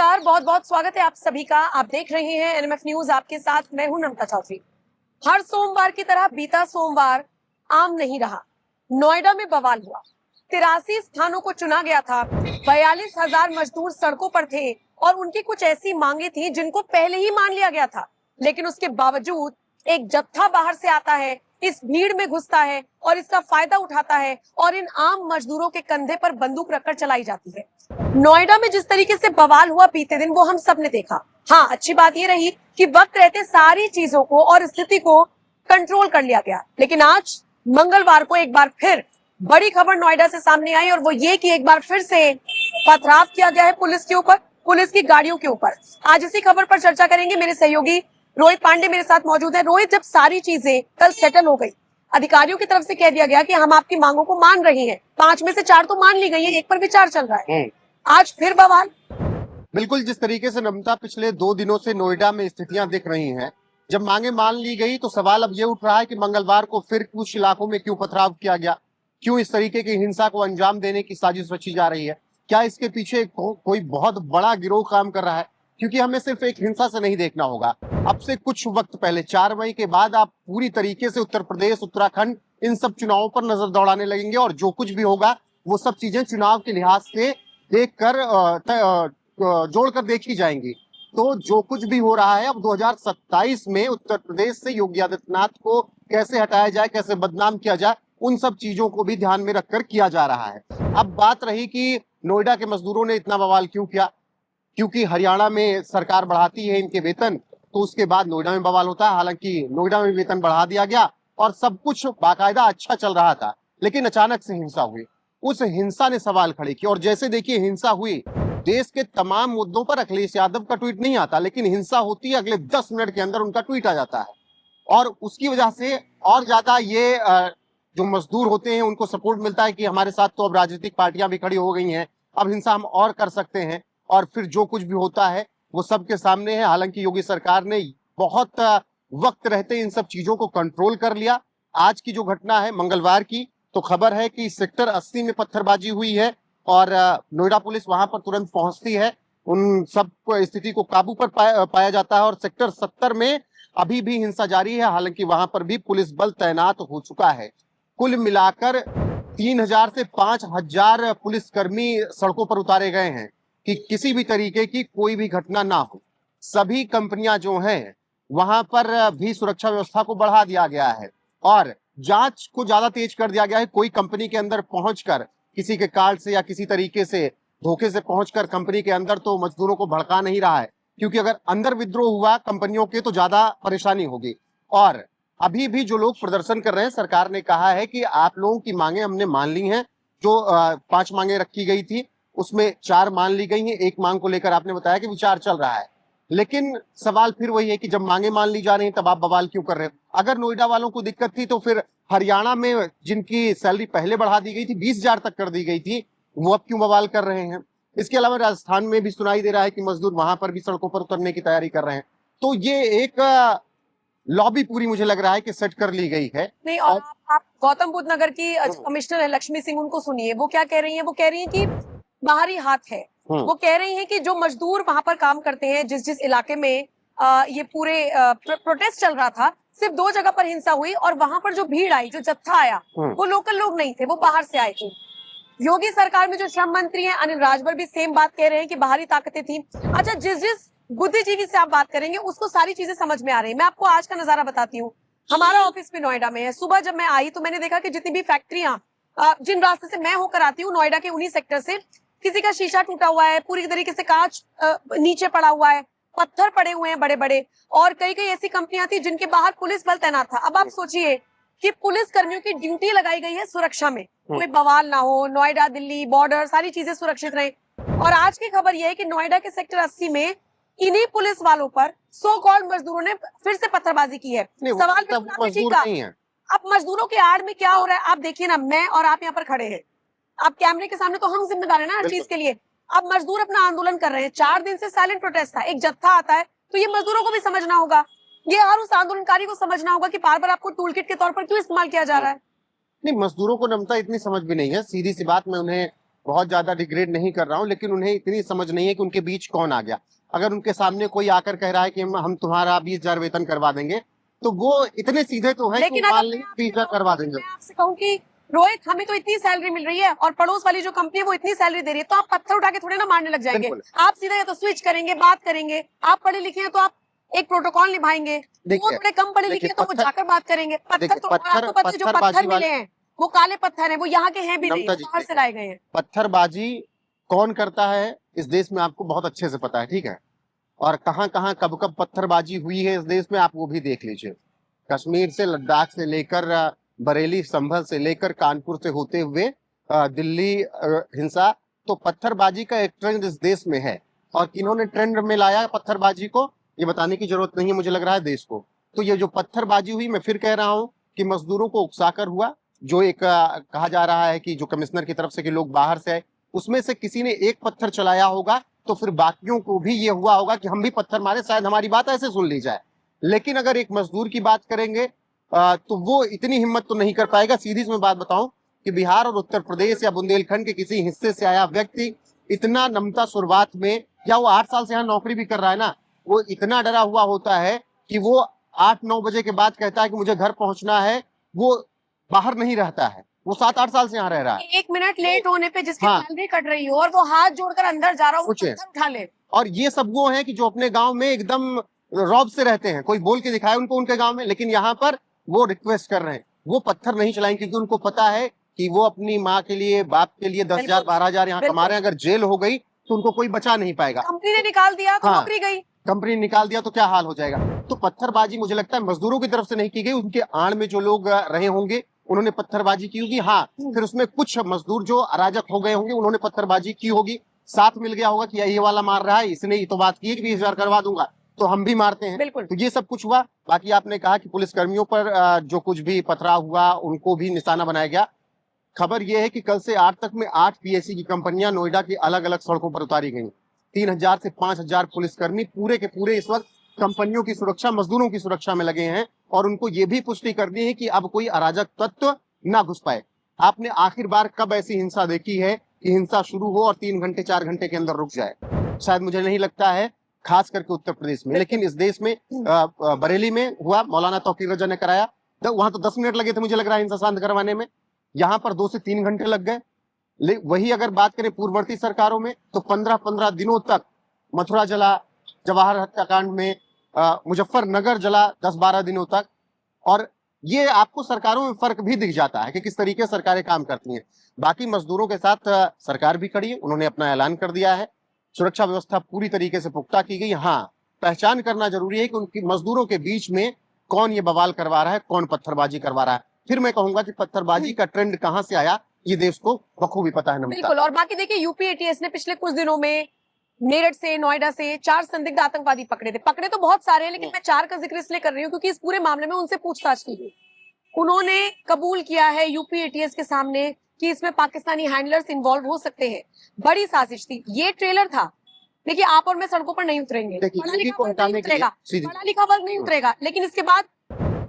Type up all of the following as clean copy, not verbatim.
नमस्कार, बहुत बहुत स्वागत है आप सभी का। आप देख रहे हैं एनएमएफ न्यूज, आपके साथ मैं हूं नमता चौधरी। हर सोमवार की तरह बीता सोमवार आम नहीं रहा। नोएडा में बवाल हुआ। 83 स्थानों को चुना गया था। 42,000 मजदूर सड़कों पर थे और उनकी कुछ ऐसी मांगे थी जिनको पहले ही मान लिया गया था, लेकिन उसके बावजूद एक जत्था बाहर से आता है, इस भीड़ में घुसता है और इसका फायदा उठाता है और इन आम मजदूरों के कंधे पर बंदूक रखकर चलाई जाती है। नोएडा में जिस तरीके से बवाल हुआ बीते दिन, वो हम सब ने देखा। हाँ, अच्छी बात ये रही कि वक्त रहते सारी चीजों को और स्थिति को कंट्रोल कर लिया गया, लेकिन आज मंगलवार को एक बार फिर बड़ी खबर नोएडा से सामने आई और वो ये कि एक बार फिर से पथराव किया गया है पुलिस के ऊपर, पुलिस की गाड़ियों के ऊपर। आज इसी खबर पर चर्चा करेंगे। मेरे सहयोगी रोहित पांडे मेरे साथ मौजूद है। रोहित, जब सारी चीजें कल सेटल हो गई, अधिकारियों की तरफ से कह दिया गया कि हम आपकी मांगों को मान रहे हैं, 5 में से 4 तो मान ली गई है, एक पर विचार चल रहा है, आज फिर बवाल। बिल्कुल, जिस तरीके से नमता पिछले 2 दिनों से नोएडा में स्थितियां दिख रही हैं, जब मांगे मान ली गई तो सवाल अब ये उठ रहा है कि मंगलवार को फिर कुछ इलाकों में क्यों पथराव किया गया, क्यों इस तरीके की हिंसा को अंजाम देने की साजिश रची जा रही है। क्या इसके पीछे कोई बहुत बड़ा गिरोह काम कर रहा है? क्योंकि हमें सिर्फ एक हिंसा से नहीं देखना होगा। अब से कुछ वक्त पहले 4 मई के बाद आप पूरी तरीके से उत्तर प्रदेश, उत्तराखंड, इन सब चुनावों पर नजर दौड़ाने लगेंगे और जो कुछ भी होगा वो सब चीजें चुनाव के लिहाज से देखकर जोड़कर देखी जाएंगी। तो जो कुछ भी हो रहा है अब 2027 में उत्तर प्रदेश से योगी आदित्यनाथ को कैसे हटाया जाए, कैसे बदनाम किया जाए, उन सब चीजों को भी ध्यान में रखकर किया जा रहा है। अब बात रही कि नोएडा के मजदूरों ने इतना बवाल क्यों किया, क्योंकि हरियाणा में सरकार बढ़ाती है इनके वेतन, तो उसके बाद नोएडा में बवाल होता है। हालांकि नोएडा में वेतन बढ़ा दिया गया और सब कुछ बाकायदा अच्छा चल रहा था, लेकिन अचानक से हिंसा हुई। उस हिंसा ने सवाल खड़े किए और जैसे देखिए हिंसा हुई, देश के तमाम मुद्दों पर अखिलेश यादव का ट्वीट नहीं आता, लेकिन हिंसा होती है अगले 10 मिनट के अंदर उनका ट्वीट आ जाता है और उसकी वजह से और ज्यादा ये जो मजदूर होते हैं उनको सपोर्ट मिलता है कि हमारे साथ तो अब राजनीतिक पार्टियां भी खड़ी हो गई हैं, अब हिंसा हम और कर सकते हैं और फिर जो कुछ भी होता है वो सबके सामने है। हालांकि योगी सरकार ने बहुत वक्त रहते इन सब चीजों को कंट्रोल कर लिया। आज की जो घटना है मंगलवार की, तो खबर है कि सेक्टर 80 में पत्थरबाजी हुई है और नोएडा पुलिस वहां पर तुरंत पहुंचती है, उन सब स्थिति को काबू पर पाया जाता है और सेक्टर 70 में अभी भी हिंसा जारी है। हालांकि वहां पर भी पुलिस बल तैनात हो चुका है। कुल मिलाकर 3000 से 5000 पुलिसकर्मी सड़कों पर उतारे गए हैं कि किसी भी तरीके की कोई भी घटना ना हो। सभी कंपनियां जो हैं वहां पर भी सुरक्षा व्यवस्था को बढ़ा दिया गया है और जांच को ज्यादा तेज कर दिया गया है। कोई कंपनी के अंदर पहुंचकर किसी के कार्ड से या किसी तरीके से धोखे से पहुंचकर कंपनी के अंदर तो मजदूरों को भड़का नहीं रहा है, क्योंकि अगर अंदर विद्रोह हुआ कंपनियों के तो ज्यादा परेशानी होगी। और अभी भी जो लोग प्रदर्शन कर रहे हैं, सरकार ने कहा है कि आप लोगों की मांगे हमने मान ली हैं। जो 5 मांगे रखी गई थी उसमें 4 मान ली गई हैं। एक मांग को लेकर आपने बताया कि विचार चल रहा है, लेकिन सवाल फिर वही है कि जब मांगे मान ली जा रही हैं तब आप बवाल क्यों कर रहे हो? अगर नोएडा वालों को दिक्कत थी तो फिर हरियाणा में जिनकी सैलरी पहले बढ़ा दी गई थी, 20,000 तक कर दी गई थी, वो अब क्यों बवाल कर रहे हैं? इसके अलावा राजस्थान में भी सुनाई दे रहा है कि मजदूर वहां पर भी सड़कों पर उतरने की तैयारी कर रहे हैं। तो ये एक लॉबी पूरी मुझे लग रहा है कि सेट कर ली गई है। नहीं, और आप गौतम बुद्ध नगर की कमिश्नर है लक्ष्मी सिंह, उनको सुनिए। वो क्या कह रही है? वो कह रही है कि बाहरी हाथ है। वो कह रही है कि जो मजदूर वहां पर काम करते हैं, जिस जिस इलाके में ये पूरे प्रोटेस्ट चल रहा था, सिर्फ 2 जगह पर हिंसा हुई और वहां पर जो भीड़ आई, जो जत्था आया, वो लोकल लोग नहीं थे, वो बाहर से आए थे। योगी सरकार में जो श्रम मंत्री हैं अनिल राजभर भी सेम बात कह रहे हैं कि बाहरी ताकतें थी। अच्छा, जिस जिस बुद्धिजीवी से आप बात करेंगे उसको सारी चीजें समझ में आ रही है। मैं आपको आज का नजारा बताती हूँ। हमारा ऑफिस भी नोएडा में है। सुबह जब मैं आई तो मैंने देखा कि जितनी भी फैक्ट्रियां, जिन रास्ते से मैं होकर आती हूँ नोएडा के उन्हीं सेक्टर से, किसी का शीशा टूटा हुआ है, पूरी तरीके से कांच नीचे पड़ा हुआ है, पत्थर पड़े हुए हैं बड़े बड़े, और कई कई ऐसी कंपनियां थी जिनके बाहर पुलिस बल तैनात था। अब आप सोचिए कि पुलिस कर्मियों की ड्यूटी लगाई गई है सुरक्षा में, कोई बवाल ना हो, नोएडा, दिल्ली, बॉर्डर सारी चीजें सुरक्षित रहे। और आज की खबर यह है कि नोएडा के सेक्टर 80 में इन्हीं पुलिस वालों पर सो कॉल्ड मजदूरों ने फिर से पत्थरबाजी की है। सवाल मजदूर नहीं है। अब मजदूरों के आड़ में क्या हो रहा है आप देखिए ना। मैं और आप यहाँ पर खड़े हैं, आप कैमरे के सामने, तो हम जिम्मेदार है ना हर चीज के लिए। अब मजदूर अपना आंदोलन कर रहे हैं। 4 दिन से साइलेंट प्रोटेस्ट था, एक जत्था आता है तो ये मजदूरों को भी समझना होगा, ये हर उस आंदोलनकारी को समझना होगा कि बार बार आपको टूल किट के तौर पर क्यों इस्तेमाल किया जा रहा है। नहीं, मजदूरों को नमता इतनी समझ भी नहीं है। सीधी सी बात मैं उन्हें बहुत ज्यादा डिग्रेड नहीं कर रहा हूं, लेकिन उन्हें इतनी समझ नहीं है कि उनके बीच कौन आ गया। अगर उनके सामने कोई आकर कह रहा है कि हम तुम्हारा 20,000 वेतन करवा देंगे, तो वो इतने सीधे तो है कि लेकिन वो मान अगर लेंगे 20,000 करवा देंगे। मैं आपसे कहूँ कि रोहित हमें तो इतनी सैलरी मिल रही है और पड़ोस वाली जो कंपनी है वो इतनी सैलरी दे रही है, तो आप पत्थर उठा के थोड़े ना मारने लग जाएंगे। बिल्कुल। आप सीधा या तो स्विच करेंगे, बात करेंगे। आप पढ़े लिखे हैं तो आप एक प्रोटोकॉल निभाएंगे, वो देखिए थोड़े कम पढ़े लिखे हैं तो वो पत्थर जाकर बात करेंगे। पत्थर देखिए तो और आपको पता है जो पत्थरबाजी पत्थर वाले मिले हैं वो काले पत्थर हैं, वो यहाँ के हैं भी नहीं, नमता जी, बाहर से लाए गए हैं। पत्थरबाजी कौन करता है इस देश में आपको बहुत अच्छे से पता है, ठीक है। और कहां कहां कब कब पत्थरबाजी हुई है इस देश में, आप वो भी देख लीजिए। कश्मीर से लद्दाख से लेकर बरेली संभल से लेकर कानपुर से होते हुए दिल्ली हिंसा, तो पत्थरबाजी का एक ट्रेंड इस देश में है। और किन्होंने ट्रेंड में लाया पत्थरबाजी को, ये बताने की जरूरत नहीं है मुझे लग रहा है देश को। तो ये जो पत्थरबाजी हुई, मैं फिर कह रहा हूं कि मजदूरों को उकसाकर हुआ। जो एक कहा जा रहा है कि जो कमिश्नर की तरफ से कि लोग बाहर से आए, उसमें से किसी ने एक पत्थर चलाया होगा, तो फिर बाकियों को भी ये हुआ होगा कि हम भी पत्थर मारे, शायद हमारी बात ऐसे सुन ली जाए। लेकिन अगर एक मजदूर की बात करेंगे तो वो इतनी हिम्मत तो नहीं कर पाएगा। सीधी सी मैं बात बताऊं कि बिहार और उत्तर प्रदेश या बुंदेलखंड के किसी हिस्से से आया व्यक्ति इतना नमता शुरुआत में, या वो 8 साल से यहाँ नौकरी भी कर रहा है ना, वो इतना डरा हुआ होता है कि वो 8-9 बजे के बाद कहता है कि मुझे घर पहुंचना है। वो बाहर नहीं रहता है, वो 7-8 साल से यहाँ रह रहा है। 1 मिनट लेट होने पे जिसकी हाँ। सैलरी कट रही हो और वो हाथ जोड़कर अंदर जा रहा हो, वो सोचिए। पत्थर उठा ले। और ये सब वो हैं कि जो अपने गांव में एकदम रौब से रहते हैं, कोई बोल के दिखाए उनको उनके गांव में, लेकिन यहाँ पर वो रिक्वेस्ट कर रहे हैं। वो पत्थर नहीं चलाएंगे क्योंकि उनको पता है कि वो अपनी माँ के लिए, बाप के लिए 10,000 12,000 यहाँ कमा रहे हैं। अगर जेल हो गई तो उनको कोई बचा नहीं पाएगा। कंपनी ने निकाल दिया तो हाँ। नौकरी गई। कंपनी निकाल दिया तो क्या हाल हो जाएगा। तो पत्थरबाजी मुझे लगता है मजदूरों की तरफ से नहीं की गई, उनके आड़ में जो लोग रहे होंगे उन्होंने पत्थरबाजी की होगी। हाँ, फिर उसमें कुछ मजदूर जो अराजक हो गए होंगे, उन्होंने पत्थरबाजी की होगी। साथ मिल गया होगा कि ये वाला मार रहा है, इसने ये तो बात की है कि 20,000 करवा दूंगा, तो हम भी मारते हैं। बिल्कुल। तो ये सब कुछ हुआ। बाकी आपने कहा कि पुलिस कर्मियों पर जो कुछ भी पथराव हुआ उनको भी निशाना बनाया गया। खबर यह है कि कल से 8 तक में 8 पीएससी की कंपनियां नोएडा की अलग अलग सड़कों पर उतारी गई। 3,000 से 5,000 पुलिसकर्मी पूरे के पूरे इस वक्त कंपनियों की सुरक्षा, मजदूरों की सुरक्षा में लगे हैं। और उनको ये भी पुष्टि करनी है कि अब कोई अराजक तत्व ना घुस पाए। आपने आखिर बार कब ऐसी हिंसा देखी है कि हिंसा शुरू हो और 3 घंटे 4 घंटे के अंदर रुक जाए? शायद मुझे नहीं लगता है, खास करके उत्तर प्रदेश में। लेकिन इस देश में बरेली में हुआ, मौलाना तौकीर रजा ने कराया, वहां तो 10 मिनट लगे थे मुझे लग रहा है हिंसा शांत करवाने में। यहाँ पर 2 से 3 घंटे लग गए। वही अगर बात करें पूर्ववर्ती सरकारों में तो 15-15 दिनों तक मथुरा जला, जवाहर हत्याकांड में मुजफ्फरनगर जला 10-12 दिनों तक। और ये आपको सरकारों में फर्क भी दिख जाता है कि किस तरीके सरकारें काम करती हैं। बाकी मजदूरों के साथ सरकार भी खड़ी है, उन्होंने अपना ऐलान कर दिया है। सुरक्षा व्यवस्था पूरी तरीके से पुख्ता की गई। हाँ, पहचान करना जरूरी है कि उनकी मजदूरों के बीच में कौन ये बवाल करवा रहा है, कौन पत्थरबाजी करवा रहा है। फिर मैं कहूंगा कि पत्थरबाजी का ट्रेंड कहां से आया, ये देश को बखूबी पता है नमता। बिल्कुल। और बाकी देखिए, यूपी एटीएस ने पिछले कुछ दिनों में मेरठ से, नोएडा से 4 संदिग्ध आतंकवादी पकड़े थे। पकड़े तो बहुत सारे हैं, लेकिन मैं 4 का जिक्र इसलिए कर रही हूँ क्योंकि इस पूरे मामले में उनसे पूछताछ की गई। उन्होंने कबूल किया है यूपी एटीएस के सामने कि इसमें पाकिस्तानी हैंडलर्स इन्वॉल्व हो सकते हैं। बड़ी साजिश थी। ये ट्रेलर था। देखिए, आप और मैं सड़कों पर नहीं उतरेंगे, पढ़ा लिखा वर्ग नहीं उतरेगा, पढ़ा लिखा वर्ग नहीं उतरेगा, लेकिन इसके बाद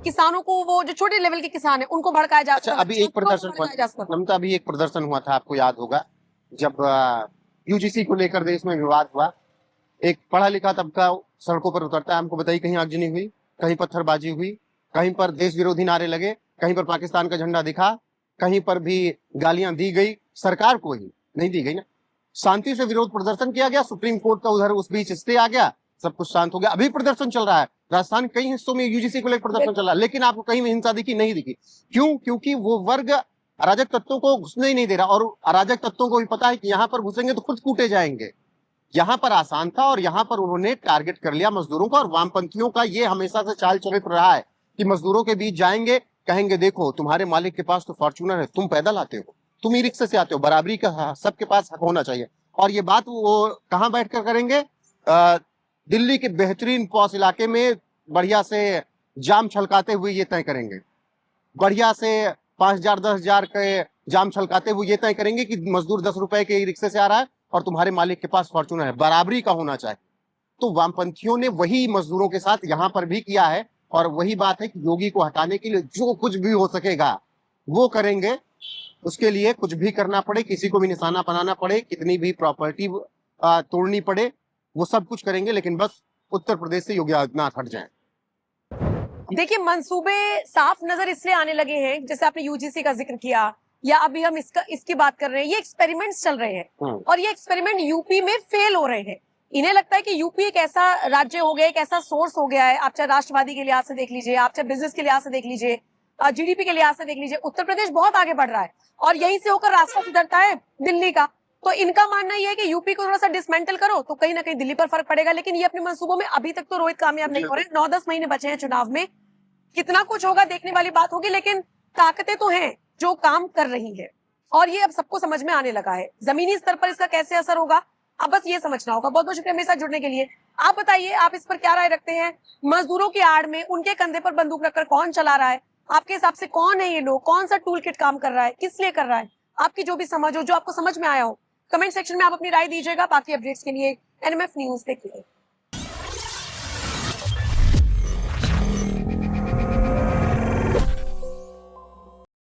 किसानों को, वो जो छोटे लेवल के किसान है, उनको भड़काया जा सकता है। अभी एक प्रदर्शन नमता, अभी एक प्रदर्शन हुआ था, आपको याद होगा, जब यूजीसी को लेकर देश में विवाद हुआ। एक पढ़ा लिखा तबका सड़कों पर उतरता है। हमको बताइए, कहीं आगजनी हुई, कहीं पत्थरबाजी हुई, कहीं पर देश विरोधी नारे लगे, कहीं पर पाकिस्तान का झंडा दिखा, कहीं पर भी गालियां दी गई। सरकार को ही नहीं दी गई ना, शांति से विरोध प्रदर्शन किया गया। सुप्रीम कोर्ट का उधर उस बीच स्टे आ गया, सब कुछ शांत हो गया। अभी प्रदर्शन चल रहा है राजस्थान, कई हिस्सों में यूजीसी को लेकर प्रदर्शन चल रहा है, लेकिन आपको कहीं भी हिंसा दिखी? नहीं दिखी। क्यों? क्योंकि वो वर्ग अराजक तत्वों को घुसने ही नहीं दे रहा। और अराजक तत्वों को भी पता है कि यहाँ पर घुसेंगे तो खुद कूटे जाएंगे। यहाँ पर आसान था और यहाँ पर उन्होंने टारगेट कर लिया मजदूरों का। और वामपंथियों का ये हमेशा से चाल चरित्र रहा है कि मजदूरों के बीच जाएंगे, कहेंगे देखो तुम्हारे मालिक के पास तो फॉर्च्यूनर है, तुम पैदल आते हो, तुम ई रिक्शे से आते हो, बराबरी का सबके पास हक होना चाहिए। और ये बात वो कहाँ बैठकर करेंगे? दिल्ली के बेहतरीन पॉश इलाके में बढ़िया से जाम छलकाते हुए ये तय करेंगे, बढ़िया से 5,000 10,000 के जाम छलकाते हुए ये तय करेंगे कि मजदूर 10 रुपए के ई रिक्शे से आ रहा है और तुम्हारे मालिक के पास फॉर्च्यूनर है, बराबरी का होना चाहिए। तो वामपंथियों ने वही मजदूरों के साथ यहाँ पर भी किया है। और वही बात है कि योगी को हटाने के लिए जो कुछ भी हो सकेगा वो करेंगे। उसके लिए कुछ भी करना पड़े, किसी को भी निशाना बनाना पड़े, कितनी भी प्रॉपर्टी तोड़नी पड़े, वो सब कुछ करेंगे, लेकिन बस उत्तर प्रदेश से योगी आदित्यनाथ हट जाएं। देखिए, मंसूबे साफ नजर इसलिए आने लगे हैं, जैसे आपने यूजीसी का जिक्र किया या अभी हम इसकी बात कर रहे हैं, ये एक्सपेरिमेंट्स चल रहे हैं और ये एक्सपेरिमेंट यूपी में फेल हो रहे हैं। इन्हें लगता है कि यूपी एक ऐसा राज्य हो गया, एक ऐसा सोर्स हो गया है, आप चाहे राष्ट्रवादी के लिहाज से देख लीजिए, आप चाहे बिजनेस के लिहाज से देख लीजिए, जीडीपी के लिहाज से देख लीजिए, उत्तर प्रदेश बहुत आगे बढ़ रहा है और यहीं से होकर रास्ता सुधरता है दिल्ली का। तो इनका मानना यह है कि यूपी को थोड़ा सा डिसमेंटल करो तो कहीं ना कहीं दिल्ली पर फर्क पड़ेगा, लेकिन ये अपने मंसूबों में अभी तक तो रोहित कामयाब नहीं हो रहे। 9-10 महीने बचे हैं चुनाव में, कितना कुछ होगा देखने वाली बात होगी, लेकिन ताकतें तो हैं जो काम कर रही है और ये अब सबको समझ में आने लगा है। जमीनी स्तर पर इसका कैसे असर होगा, अब बस ये समझना होगा। बहुत बहुत शुक्रिया मेरे साथ जुड़ने के लिए। आप बताइए, आप इस पर क्या राय रखते हैं? मजदूरों की आड़ में उनके कंधे पर बंदूक रखकर कौन चला रहा है? आपके हिसाब से कौन है ये लोग? कौन सा टूल किट काम कर रहा है? किस लिए कर रहा है? आपकी जो भी समझ हो, जो आपको समझ में आया हो, कमेंट सेक्शन में आप अपनी राय दीजिएगा। बाकी अपडेट्स के लिए एनएमएफ न्यूज देखिए।